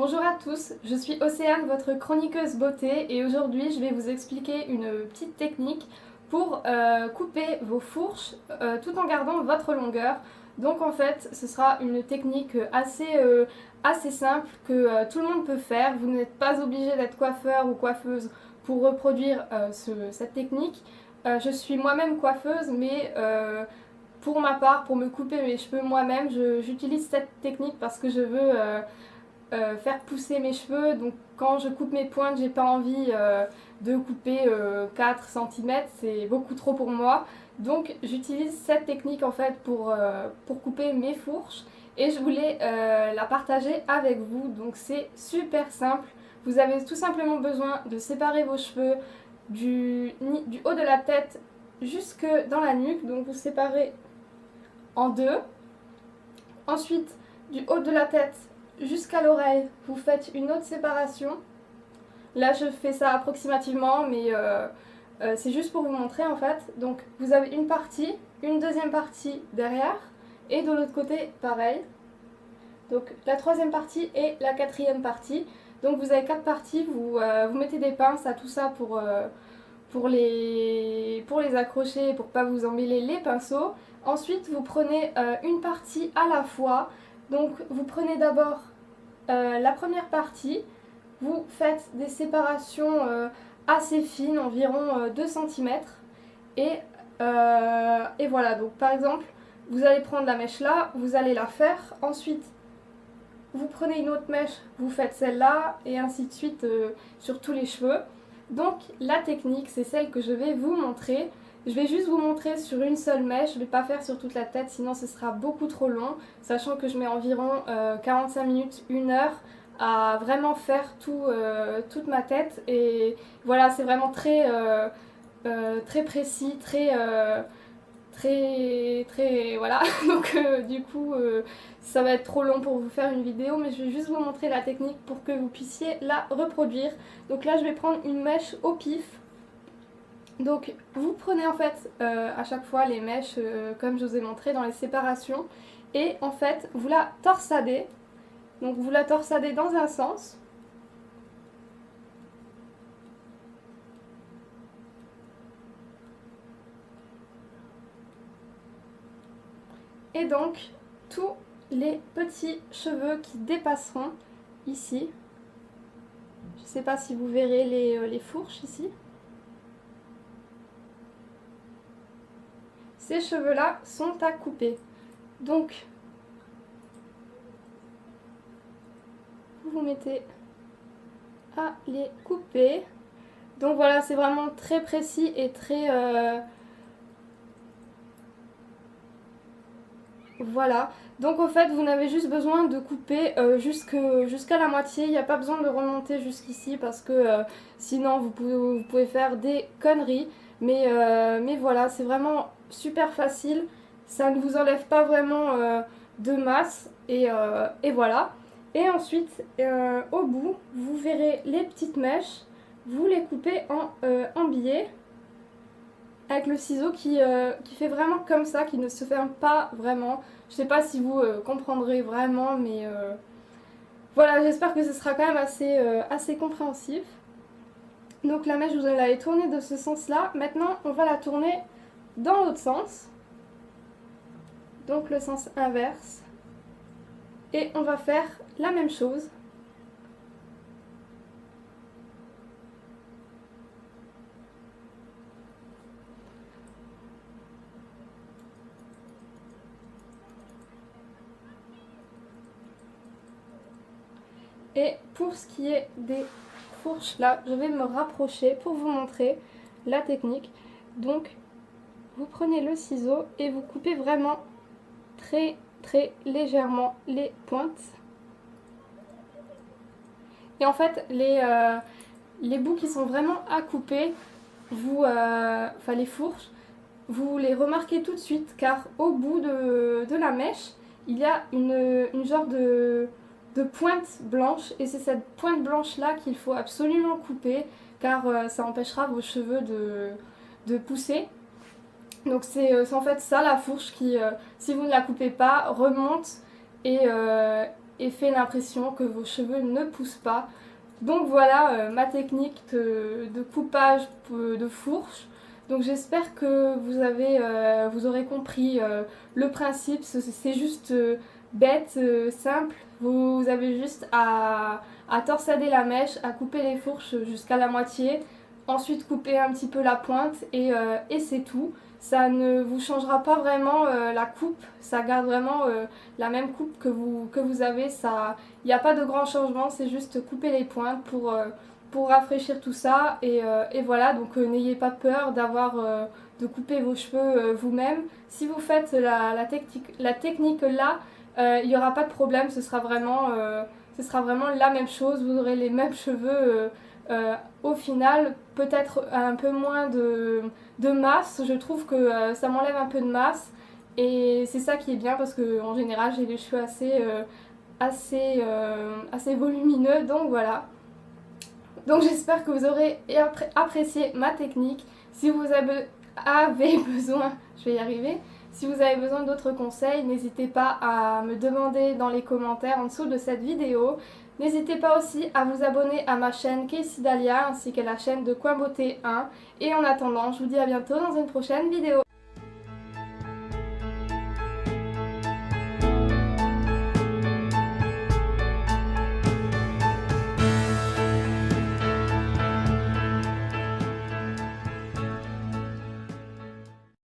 Bonjour à tous, je suis Océane, votre chroniqueuse beauté et aujourd'hui je vais vous expliquer une petite technique pour couper vos fourches tout en gardant votre longueur. Donc en fait ce sera une technique assez simple que tout le monde peut faire. Vous n'êtes pas obligé d'être coiffeur ou coiffeuse pour reproduire cette technique. Je suis moi-même coiffeuse mais pour ma part, pour me couper mes cheveux moi-même, j'utilise cette technique parce que je veux faire pousser mes cheveux. Donc quand je coupe mes pointes, j'ai pas envie de couper 4 cm, c'est beaucoup trop pour moi. Donc j'utilise cette technique en fait pour couper mes fourches et je voulais la partager avec vous. Donc c'est super simple. Vous avez tout simplement besoin de séparer vos cheveux du haut de la tête jusque dans la nuque. Donc vous séparez en deux. Ensuite, du haut de la tête jusqu'à l'oreille, vous faites une autre séparation. Là, je fais ça approximativement, mais c'est juste pour vous montrer en fait. Donc, vous avez une partie, une deuxième partie derrière, et de l'autre côté, pareil. Donc, la troisième partie et la quatrième partie. Donc, vous avez 4 parties. Vous mettez des pinces à tout ça pour les accrocher, pour pas vous emmêler les pinceaux. Ensuite, vous prenez une partie à la fois. Donc, vous prenez d'abord la première partie, vous faites des séparations assez fines, environ 2 cm. Et voilà, donc par exemple, vous allez prendre la mèche là, vous allez la faire. Ensuite, vous prenez une autre mèche, vous faites celle-là, et ainsi de suite sur tous les cheveux. Donc la technique, c'est celle que je vais vous montrer. Je vais juste vous montrer sur une seule mèche, je ne vais pas faire sur toute la tête, sinon ce sera beaucoup trop long, sachant que je mets environ 45 minutes, 1 heure à vraiment faire toute ma tête. Et voilà, c'est vraiment très précis, très voilà. Donc du coup ça va être trop long pour vous faire une vidéo, mais je vais juste vous montrer la technique pour que vous puissiez la reproduire. Donc là je vais prendre une mèche au pif. Donc vous prenez en fait à chaque fois les mèches comme je vous ai montré dans les séparations, et en fait vous la torsadez. Donc vous la torsadez dans un sens. Et donc tous les petits cheveux qui dépasseront ici. Je ne sais pas si vous verrez les fourches ici. Ces cheveux-là sont à couper. Donc, vous vous mettez à les couper. Donc voilà, c'est vraiment très précis et très... Voilà. Donc au fait, vous n'avez juste besoin de couper jusqu'à la moitié. Il n'y a pas besoin de remonter jusqu'ici parce que sinon vous pouvez faire des conneries. Mais voilà, c'est vraiment super facile. Ça ne vous enlève pas vraiment de masse. Et voilà. Et ensuite, au bout, vous verrez les petites mèches. Vous les coupez en billets avec le ciseau qui fait vraiment comme ça, qui ne se ferme pas vraiment. Je sais pas si vous comprendrez vraiment, mais voilà, j'espère que ce sera quand même assez compréhensif. Donc la mèche, vous l'avez tournée de ce sens-là. Maintenant, on va la tourner dans l'autre sens. Donc le sens inverse. Et on va faire la même chose. Et pour ce qui est des fourches là, je vais me rapprocher pour vous montrer la technique. Donc vous prenez le ciseau et vous coupez vraiment très légèrement les pointes. Et en fait les bouts qui sont vraiment à couper, enfin les fourches, vous les remarquez tout de suite, car au bout de la mèche, il y a une genre de pointe blanche, et c'est cette pointe blanche là qu'il faut absolument couper, car ça empêchera vos cheveux de pousser. Donc c'est en fait ça la fourche qui, si vous ne la coupez pas, remonte et et fait l'impression que vos cheveux ne poussent pas. Donc voilà ma technique de coupage de fourche. Donc j'espère que vous aurez compris le principe. C'est juste bête, simple. Vous avez juste à torsader la mèche, à couper les fourches jusqu'à la moitié. Ensuite couper un petit peu la pointe et c'est tout. Ça ne vous changera pas vraiment la coupe, ça garde vraiment la même coupe que vous avez. Il n'y a pas de grand changement, c'est juste couper les pointes pour rafraîchir tout ça. Et voilà, donc n'ayez pas peur de couper vos cheveux vous-même. Si vous faites la technique là, il n'y aura pas de problème, ce sera vraiment la même chose, vous aurez les mêmes cheveux. Au final, peut-être un peu moins de masse. Je trouve que ça m'enlève un peu de masse et c'est ça qui est bien parce que en général j'ai les cheveux assez volumineux, donc voilà. Donc j'espère que vous aurez apprécié ma technique. Si vous avez besoin, je vais y arriver. Si vous avez besoin d'autres conseils, n'hésitez pas à me demander dans les commentaires en dessous de cette vidéo. N'hésitez pas aussi à vous abonner à ma chaîne Casey Dahlia ainsi qu'à la chaîne de Coin Beauté 1. Et en attendant, je vous dis à bientôt dans une prochaine vidéo.